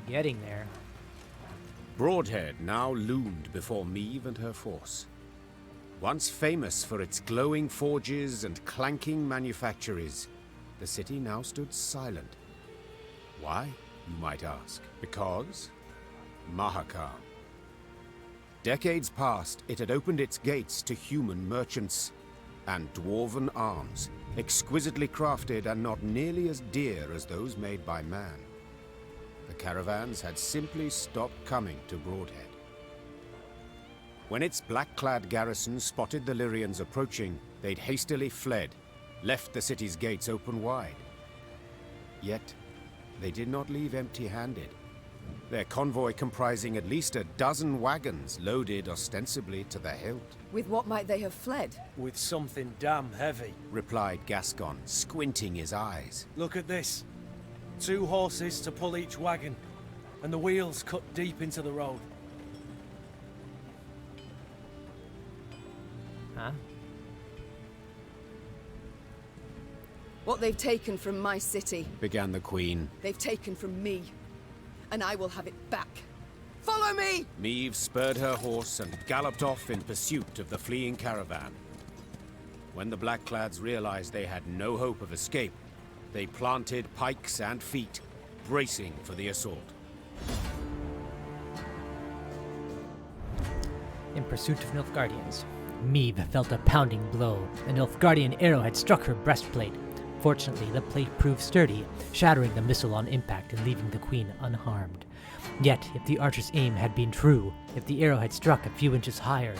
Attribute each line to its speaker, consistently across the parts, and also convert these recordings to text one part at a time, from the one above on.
Speaker 1: Getting there.
Speaker 2: Broadhead now loomed before Meve and her force. Once famous for its glowing forges and clanking manufactories, the city now stood silent. Why, you might ask? Because Mahakam. Decades past, it had opened its gates to human merchants and dwarven arms, exquisitely crafted and not nearly as dear as those made by man. The caravans had simply stopped coming to Broadhead. When its black-clad garrison spotted the Lyrians approaching, they'd hastily fled, left the city's gates open wide. Yet, they did not leave empty-handed. Their convoy comprising at least a dozen wagons loaded ostensibly to the hilt.
Speaker 3: With what might they have fled?
Speaker 4: With something damn heavy,
Speaker 2: replied Gascon, squinting his eyes.
Speaker 4: Look at this. 2 horses to pull each wagon, and the wheels cut deep into the road.
Speaker 1: Huh?
Speaker 3: What they've taken from my city,
Speaker 2: began the Queen.
Speaker 3: they've taken from me. And I will have it back. Follow me!
Speaker 2: Meve spurred her horse and galloped off in pursuit of the fleeing caravan. When the Blackclads realized they had no hope of escape, they planted pikes and feet, bracing for the assault.
Speaker 1: In Pursuit of Nilfgaardians, Meve felt a pounding blow. A Nilfgaardian arrow had struck her breastplate. Fortunately, the plate proved sturdy, shattering the missile on impact and leaving the Queen unharmed. Yet, if the archer's aim had been true, if the arrow had struck a few inches higher,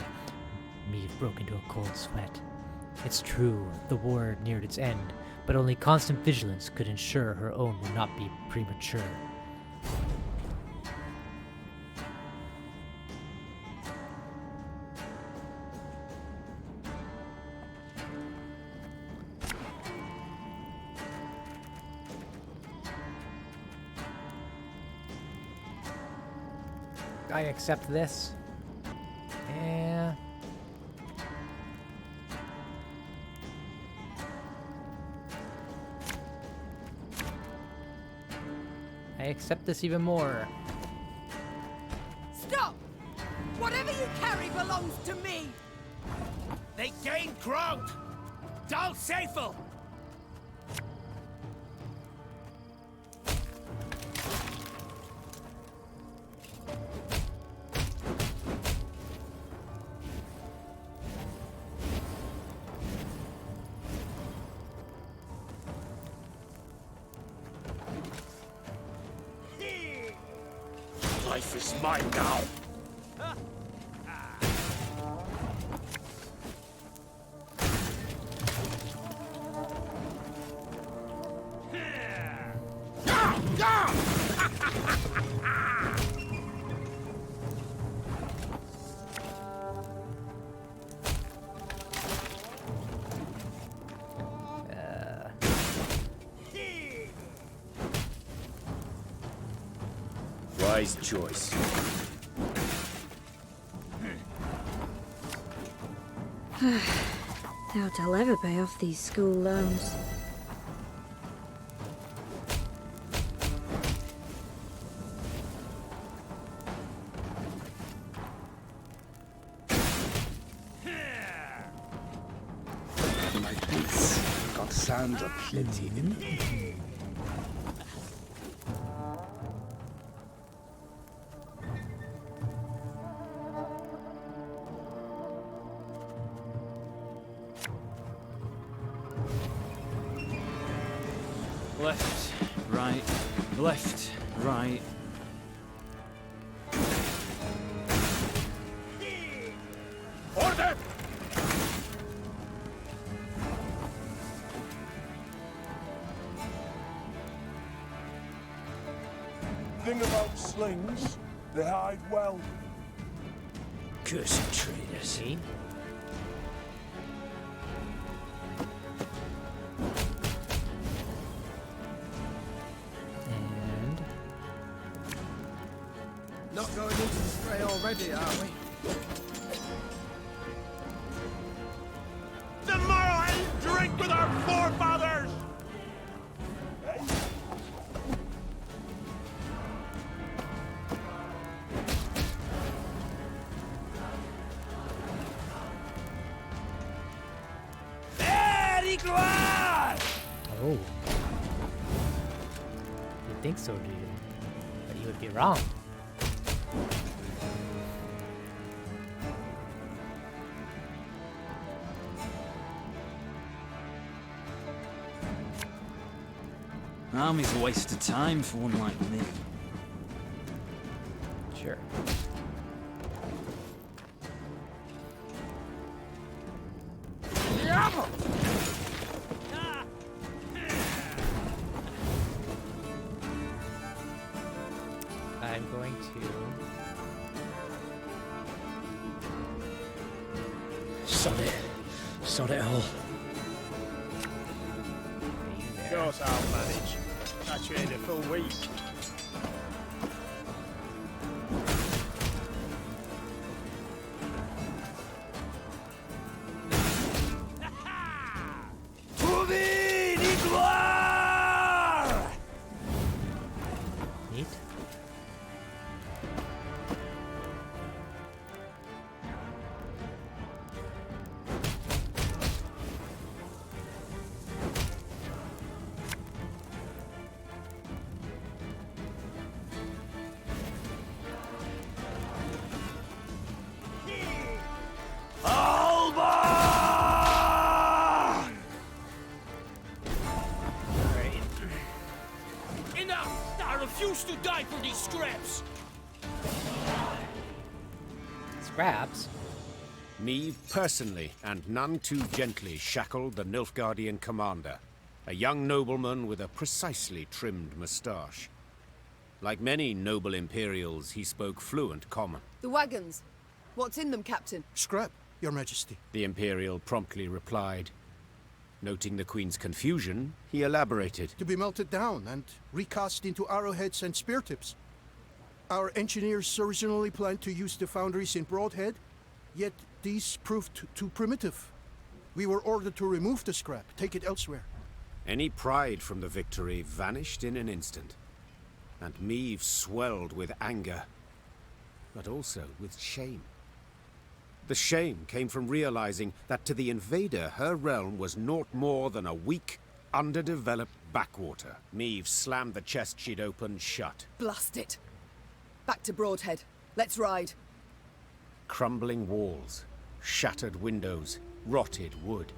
Speaker 1: Meve broke into a cold sweat. It's true, the war neared its end, but only constant vigilance could ensure her own would not be premature. I accept this. Yeah. I accept this even more.
Speaker 3: Stop! Whatever you carry belongs to me!
Speaker 5: They gain ground! Dal Seifel! Life is mine now.
Speaker 2: Wise choice.
Speaker 6: Doubt I'll ever pay off these school loans.
Speaker 5: My boots got sand aplenty in them.
Speaker 7: Left, right, left, right.
Speaker 5: Order!
Speaker 8: Thing about slings, they hide well.
Speaker 5: Cursed traitors.
Speaker 1: See? And
Speaker 9: Not going into the fray already, are we?
Speaker 5: Tomorrow I drink with our forefathers!
Speaker 1: think so, do you? But you would be wrong.
Speaker 7: Army's a waste of time for one like me.
Speaker 1: Sure. I'm going to...
Speaker 5: Sod it. Sod it all.
Speaker 9: Of course I'll manage. I trained a full week.
Speaker 1: Neat.
Speaker 4: Enough! I refuse to die for these scraps!
Speaker 1: Scraps?
Speaker 2: Meve personally, and none too gently, shackled the Nilfgaardian commander, a young nobleman with a precisely trimmed moustache. Like many noble Imperials, he spoke fluent common.
Speaker 3: The wagons. What's in them, Captain?
Speaker 9: Scrap, Your Majesty.
Speaker 2: The Imperial promptly replied. Noting the Queen's confusion, he elaborated.
Speaker 9: To be melted down and recast into arrowheads and spear tips. Our engineers originally planned to use the foundries in Broadhead, yet these proved too primitive. We were ordered to remove the scrap, take it elsewhere.
Speaker 2: Any pride from the victory vanished in an instant, and Meve swelled with anger, but also with shame. The shame came from realizing that to the invader, her realm was naught more than a weak, underdeveloped backwater. Meve slammed the chest she'd opened shut.
Speaker 3: Blast it. Back to Broadhead. Let's ride.
Speaker 2: Crumbling walls, shattered windows, rotted wood.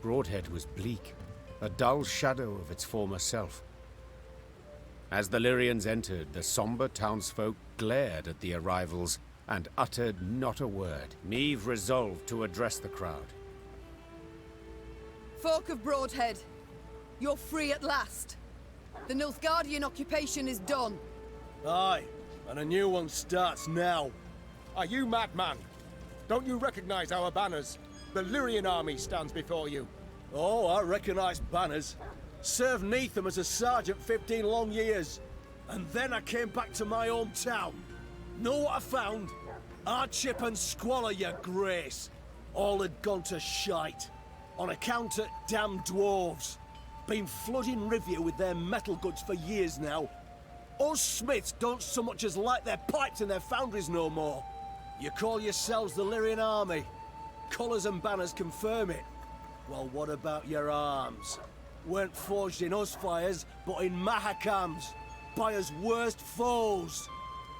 Speaker 2: Broadhead was bleak, a dull shadow of its former self. As the Lyrians entered, the somber townsfolk glared at the arrivals and uttered not a word. Meve resolved to address the crowd.
Speaker 3: Folk of Broadhead, you're free at last. The Nilfgaardian occupation is done.
Speaker 4: Aye, and a new one starts now.
Speaker 8: Are you madman? Don't you recognize our banners? The Lyrian army stands before you.
Speaker 4: Oh, I recognise banners. Served neath them as a sergeant 15 long years. And then I came back to my hometown. Know what I found? Hardship and squalor, your grace. All had gone to shite. On account of damn dwarves. Been flooding Rivia with their metal goods for years now. Us smiths don't so much as light their pipes in their foundries no more. You call yourselves the Lyrian army. Colours and banners confirm it. Well, what about your arms? Weren't forged in us fires, but in Mahakams. By us worst foes.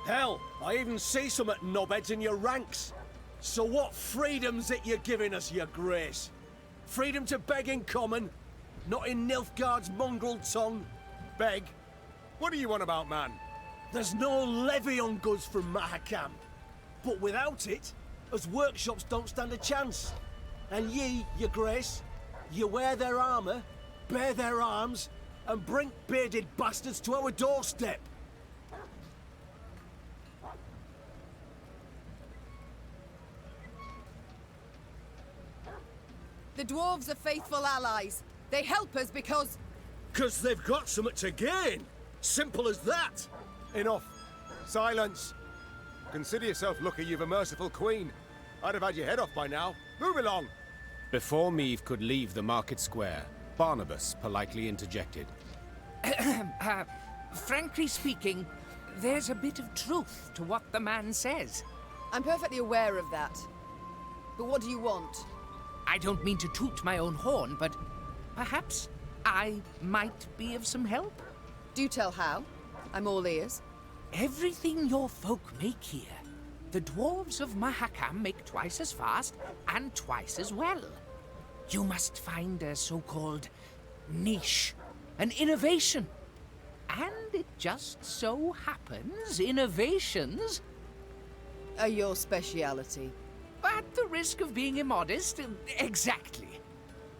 Speaker 4: Hell, I even see some at knobheads in your ranks. So what freedom's it you're giving us, your grace? Freedom to beg in common, not in Nilfgaard's mongrel tongue.
Speaker 8: Beg? What are you on about, man?
Speaker 4: There's no levy on goods from Mahakam. But without it, us workshops don't stand a chance. And ye, your grace, you wear their armour, bear their arms, and bring bearded bastards to our doorstep.
Speaker 3: The dwarves are faithful allies. They help us because...
Speaker 4: 'Cause they've got something to gain. Simple as that.
Speaker 8: Enough. Silence. Consider yourself lucky you've a merciful queen. I'd have had your head off by now. Move along.
Speaker 2: Before Meve could leave the market square, Barnabas politely interjected.
Speaker 10: Frankly speaking, there's a bit of truth to what the man says.
Speaker 3: I'm perfectly aware of that. But what do you want?
Speaker 10: I don't mean to toot my own horn, but perhaps I might be of some help.
Speaker 3: Do tell how. I'm all ears.
Speaker 10: Everything your folk make here, the dwarves of Mahakam make twice as fast and twice as well. You must find a so-called niche, an innovation. And it just so happens innovations
Speaker 3: Are your speciality.
Speaker 10: at the risk of being immodest. Exactly.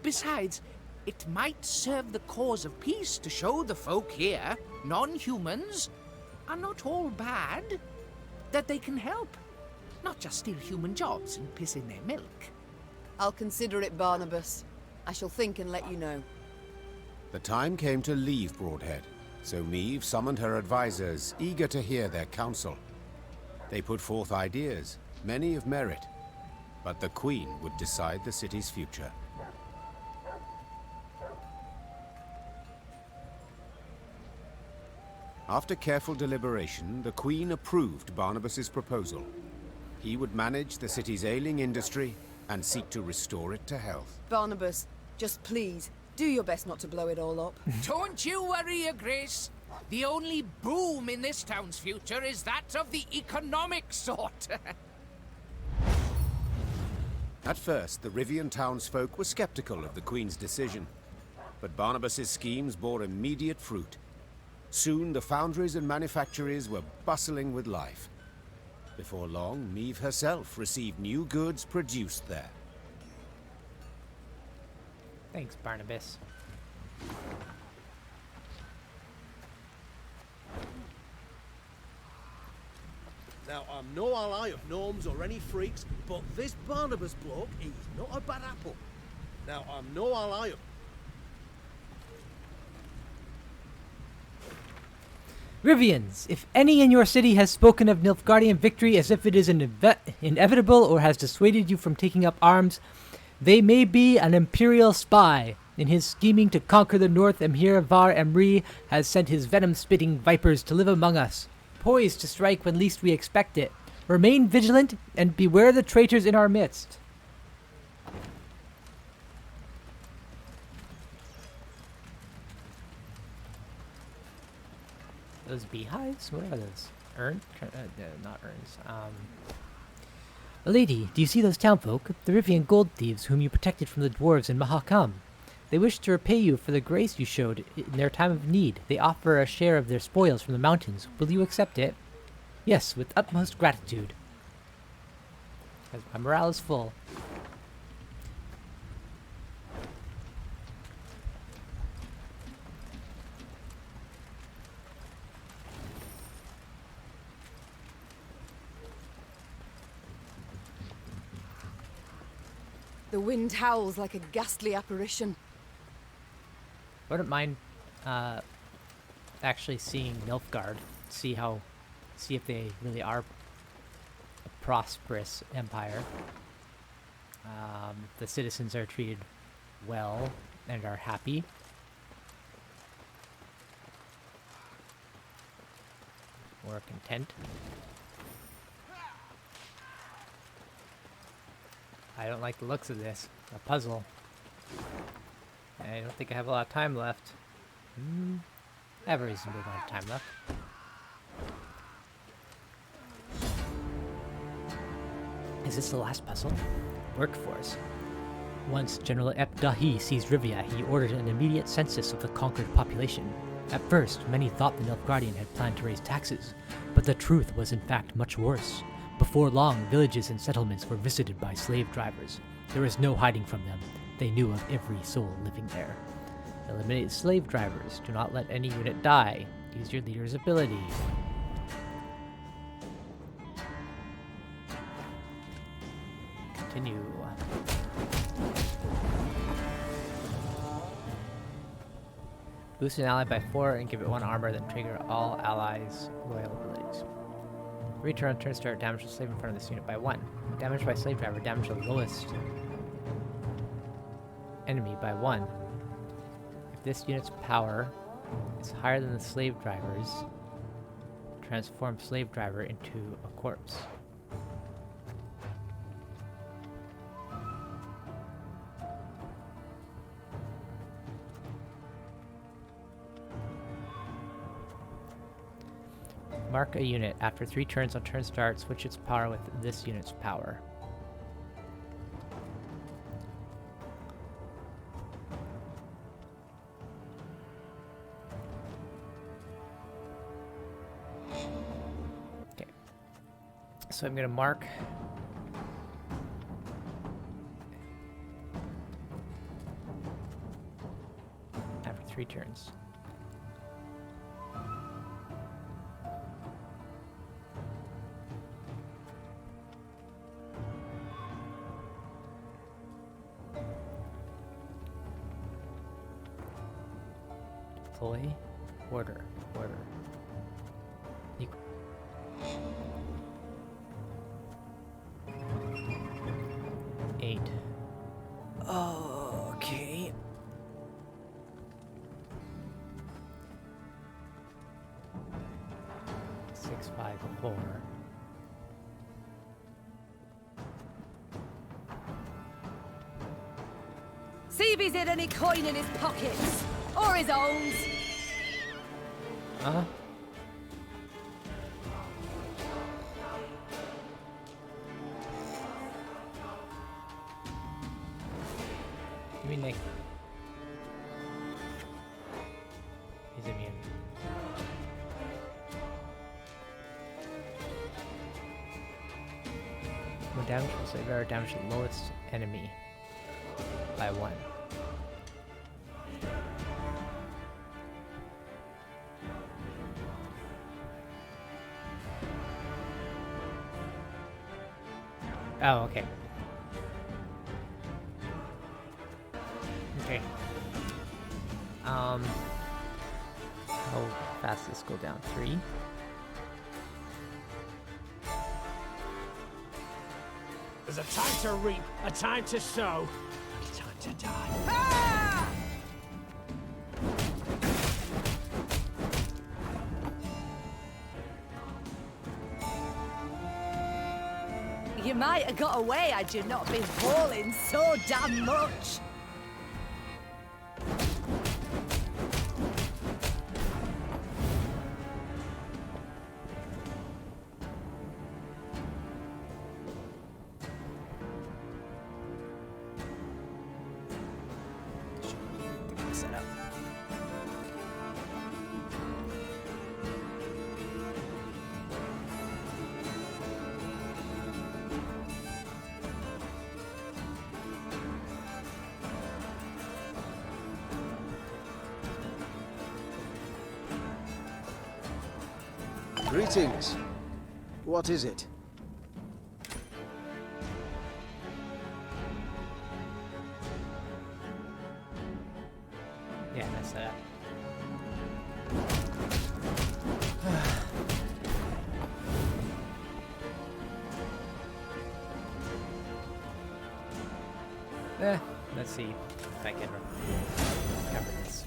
Speaker 10: Besides, it might serve the cause of peace to show the folk here, non-humans, are not all bad, that they can help. Not just steal human jobs and piss in their milk.
Speaker 3: I'll consider it, Barnabas. I shall think and let you know.
Speaker 2: The time came to leave Broadhead, so Meve summoned her advisors, eager to hear their counsel. They put forth ideas, many of merit, but the Queen would decide the city's future. After careful deliberation, the Queen approved Barnabas's proposal. He would manage the city's ailing industry and seek to restore it to health.
Speaker 3: Barnabas, just please, do your best not to blow it all up.
Speaker 10: Don't you worry, Your Grace. The only boom in this town's future is that of the economic sort.
Speaker 2: At first, the Rivian townsfolk were skeptical of the Queen's decision, but Barnabas's schemes bore immediate fruit. Soon, the foundries and manufactories were bustling with life. Before long, Meve herself received new goods produced there.
Speaker 1: Thanks, Barnabas.
Speaker 4: Now, I'm no ally of gnomes or any freaks, but this Barnabas bloke, he's not a bad apple. Now, I'm no ally of...
Speaker 1: Rivians, if any in your city has spoken of Nilfgaardian victory as if it is inevitable or has dissuaded you from taking up arms, they may be an imperial spy. In his scheming to conquer the north, Emhyr Var Emry has sent his venom-spitting vipers to live among us, poised to strike when least we expect it. Remain vigilant and beware the traitors in our midst. Those beehives? What are those? Not urns. Lady, do you see those townfolk? The Rivian gold thieves whom you protected from the dwarves in Mahakam. They wish to repay you for the grace you showed in their time of need. They offer a share of their spoils from the mountains. Will you accept it? Yes, with utmost gratitude. My morale is full.
Speaker 3: The wind howls like a ghastly apparition.
Speaker 1: Wouldn't mind actually seeing Nilfgaard, see if they really are a prosperous empire. The citizens are treated well and are happy. Or content. I don't like the looks of this. A puzzle. I don't think I have a lot of time left. I have a reasonable amount of time left. Is this the last puzzle? Workforce. Once General Epdahi seized Rivia, he ordered an immediate census of the conquered population. At first, many thought the Nilfgaardian had planned to raise taxes, but the truth was in fact much worse. Before long, villages and settlements were visited by slave drivers. There was no hiding from them. They knew of every soul living there. Eliminate slave drivers. Do not let any unit die. Use your leader's ability. Continue. Boost an ally by 4 and give it 1 armor, then trigger all allies' loyal abilities. Return turn start, damage the slave in front of this unit by 1. Damage by slave driver, damage the lowest enemy by 1. If this unit's power is higher than the slave driver's, transform slave driver into a corpse. Mark a unit. After 3 turns on turn start, switch its power with this unit's power. Okay. So I'm going to mark after 3 turns. Deploy, order. Equal. Eight. Oh, okay. Six, 5, 4.
Speaker 3: See if he's hid any coin in his pockets. Or his owns.
Speaker 1: Uh-huh. You mean like... He's immune. When damage will say better damage to the lowest enemy by 1. Oh, okay. Okay. How fast does this go down? 3?
Speaker 11: There's a time to reap, a time to sow, and a time to die.
Speaker 3: Ah! You might have got away had you not been hauling so damn much.
Speaker 1: Set up.
Speaker 12: Greetings. What is it?
Speaker 1: Yeah, that's set up. Let's see if I can cover this.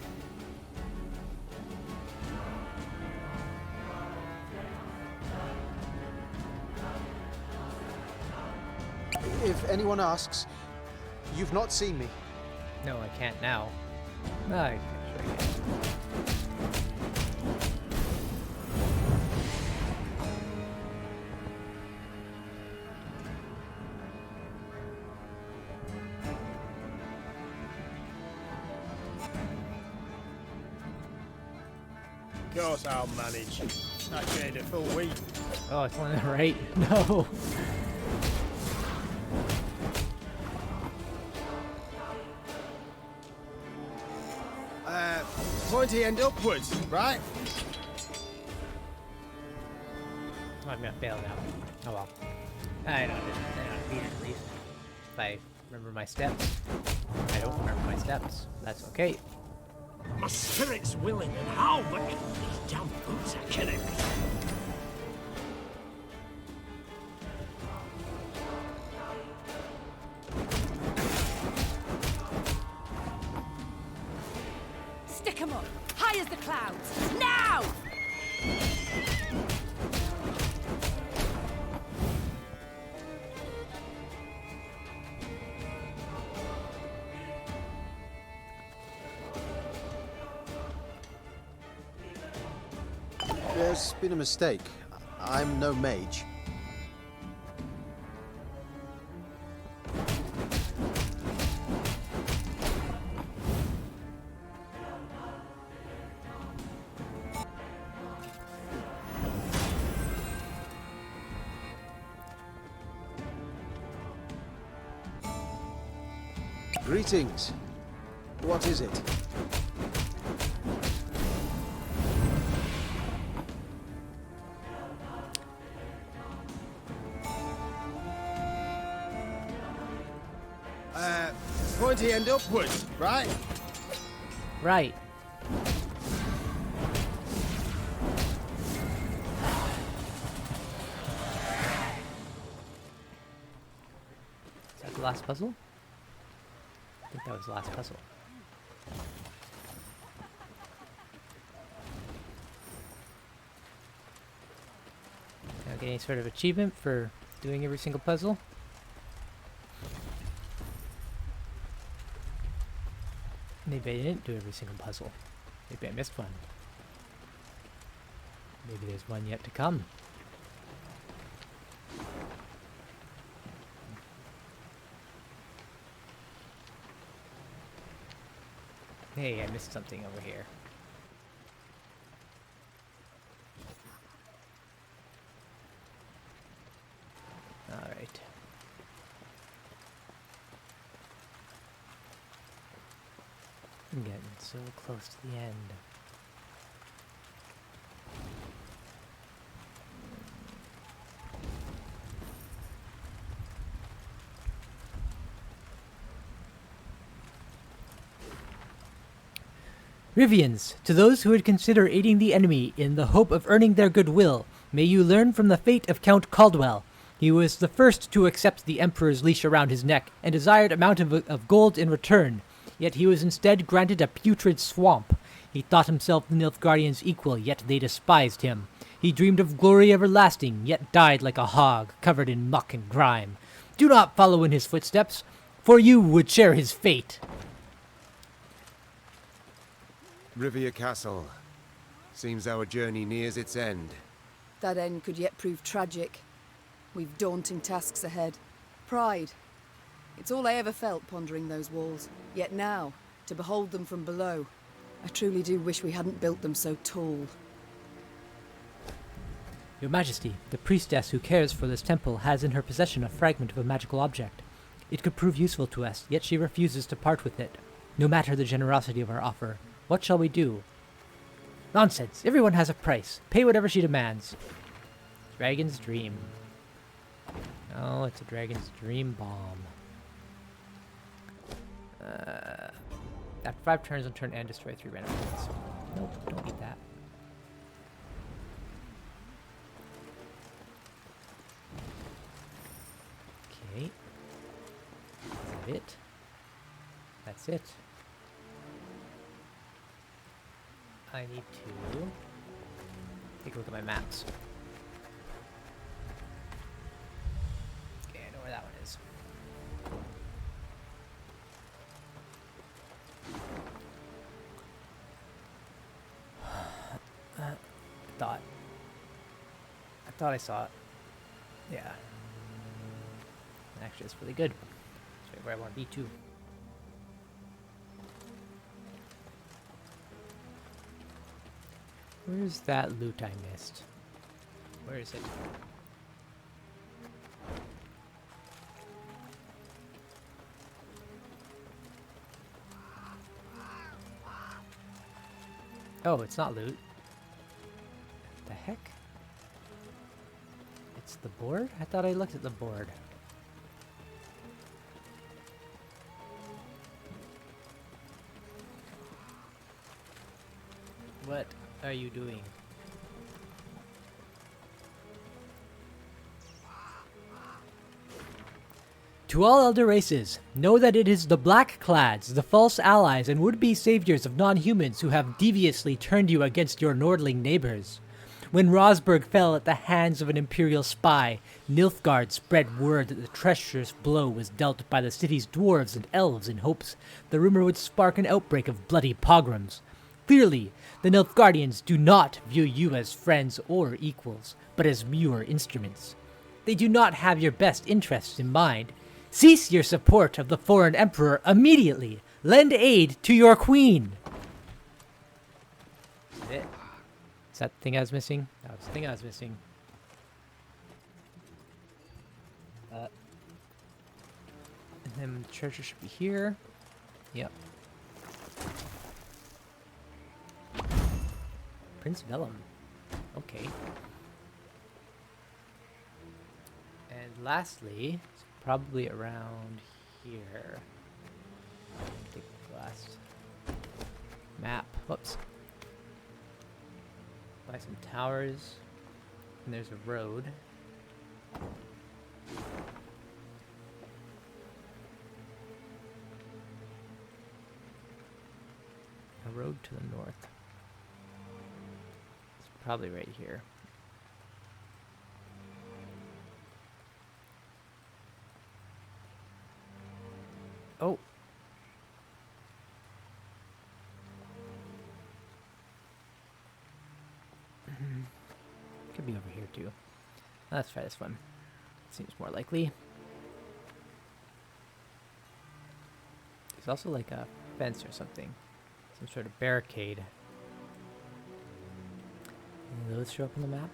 Speaker 12: If anyone asks, you've not seen me.
Speaker 1: No, I can't now. No, I sure can.
Speaker 8: Of course I'll manage. I gained a full week.
Speaker 1: Oh, it's on the right. No.
Speaker 8: Pointy end upwards, right?
Speaker 1: I'm gonna fail now. Oh well. I don't beat it at least. If I remember my steps. I don't remember my steps. That's okay.
Speaker 11: My spirit's willing and how, but these damn boots are killing me.
Speaker 3: Stick 'em up, high as the clouds, now!
Speaker 12: There's been a mistake. I'm no mage. Greetings. What is it?
Speaker 8: Pointy end upwards, right?
Speaker 1: Right. Is that the last puzzle? I think that was the last puzzle. Can I get any sort of achievement for doing every single puzzle? Maybe I didn't do every single puzzle. Maybe I missed one. Maybe there's one yet to come. Hey, I missed something over here. Alright. I'm getting so close to the end. Rivians, to those who would consider aiding the enemy in the hope of earning their goodwill, may you learn from the fate of Count Caldwell. He was the first to accept the Emperor's leash around his neck and desired amount of gold in return. Yet he was instead granted a putrid swamp. He thought himself the Nilfgaardians' equal, yet they despised him. He dreamed of glory everlasting, yet died like a hog, covered in muck and grime. Do not follow in his footsteps, for you would share his fate.
Speaker 8: Rivia Castle. Seems our journey nears its end.
Speaker 3: That end could yet prove tragic. We've daunting tasks ahead. Pride. It's all I ever felt pondering those walls. Yet now, to behold them from below, I truly do wish we hadn't built them so tall.
Speaker 1: Your Majesty, the priestess who cares for this temple has in her possession a fragment of a magical object. It could prove useful to us, yet she refuses to part with it. No matter the generosity of our offer, what shall we do? Nonsense! Everyone has a price. Pay whatever she demands. Dragon's Dream. Oh, it's a Dragon's Dream bomb. After 5 turns on turn end, destroy 3 random points. Nope, don't need that. Okay. Is that it? That's it. I need to take a look at my maps. Okay, I know where that one is. I thought I saw it. Yeah. Actually, it's really good. It's right where I want to be too. Where's that loot I missed? Where is it? Oh, it's not loot. The heck? It's the board? I thought I looked at the board. What are you doing? To all elder races, know that it is the Black-Clads, the false allies and would-be saviors of non-humans who have deviously turned you against your Nordling neighbors. When Rosberg fell at the hands of an Imperial spy, Nilfgaard spread word that the treacherous blow was dealt by the city's dwarves and elves in hopes the rumor would spark an outbreak of bloody pogroms. Clearly, the Nilfgaardians do not view you as friends or equals, but as mere instruments. They do not have your best interests in mind. Cease your support of the foreign emperor immediately. Lend aid to your queen. Is that the thing I was missing? That was the thing I was missing. And then the treasure should be here. Yep. Prince Vellum. Okay. And lastly, it's probably around here. Take the last map. Whoops. By some towers. And there's a road. A road to the north. It's probably right here. Oh. Could be over here too. Let's try this one. Seems more likely. There's also like a fence or something. Some sort of barricade. Any of those show up on the map?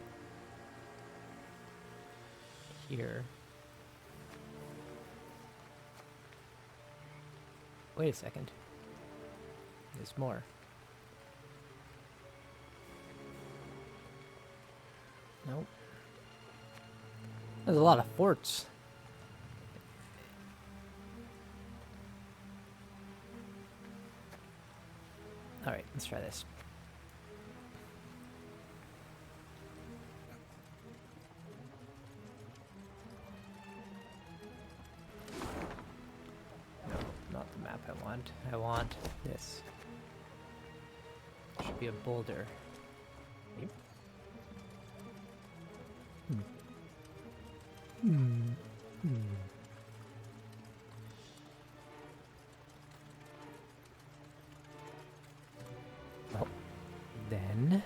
Speaker 1: Here. Wait a second. There's more. Nope. There's a lot of forts. Alright, let's try this. No, not the map I want. I want this. Should be a boulder. Yep. Well, then...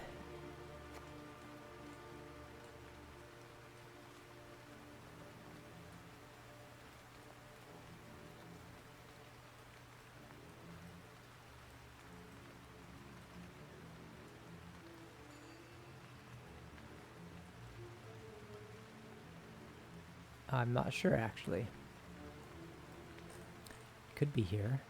Speaker 1: I'm not sure, actually. Could be here.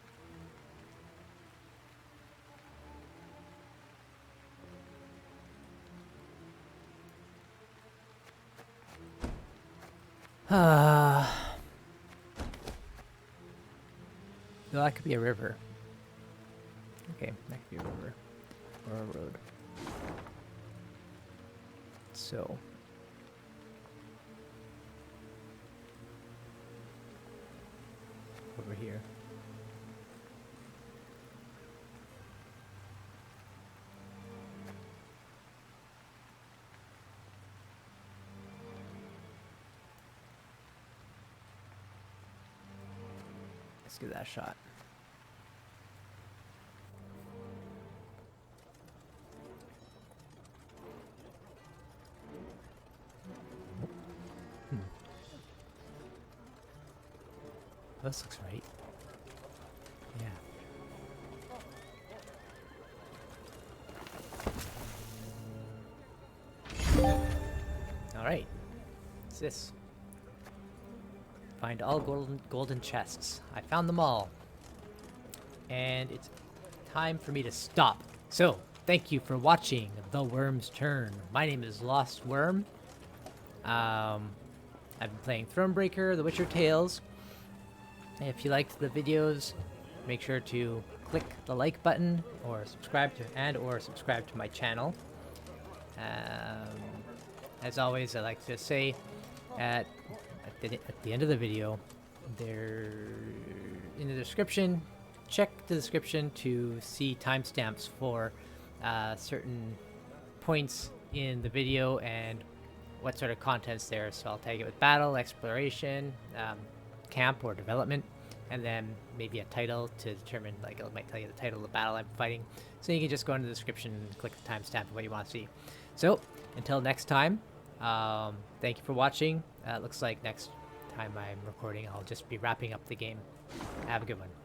Speaker 1: No, that could be a river. Okay, that could be a river. Or a road. So... over here. Let's give that a shot. This looks right. Yeah. Alright. What's this? Find all golden chests. I found them all. And it's time for me to stop. So, thank you for watching The Worm's Turn. My name is Lost Worm. I've been playing Thronebreaker, The Witcher Tales. If you liked the videos, make sure to click the like button or subscribe to my channel. As always, I like to say at the end of the video, there in the description, check the description to see timestamps for certain points in the video and what sort of content's there. So I'll tag it with battle, exploration, camp or development. and then maybe a title to determine, like, it might tell you the title of the battle I'm fighting. So you can just go into the description and click the timestamp of what you want to see. So until next time, thank you for watching. Looks like next time I'm recording, I'll just be wrapping up the game. Have a good one.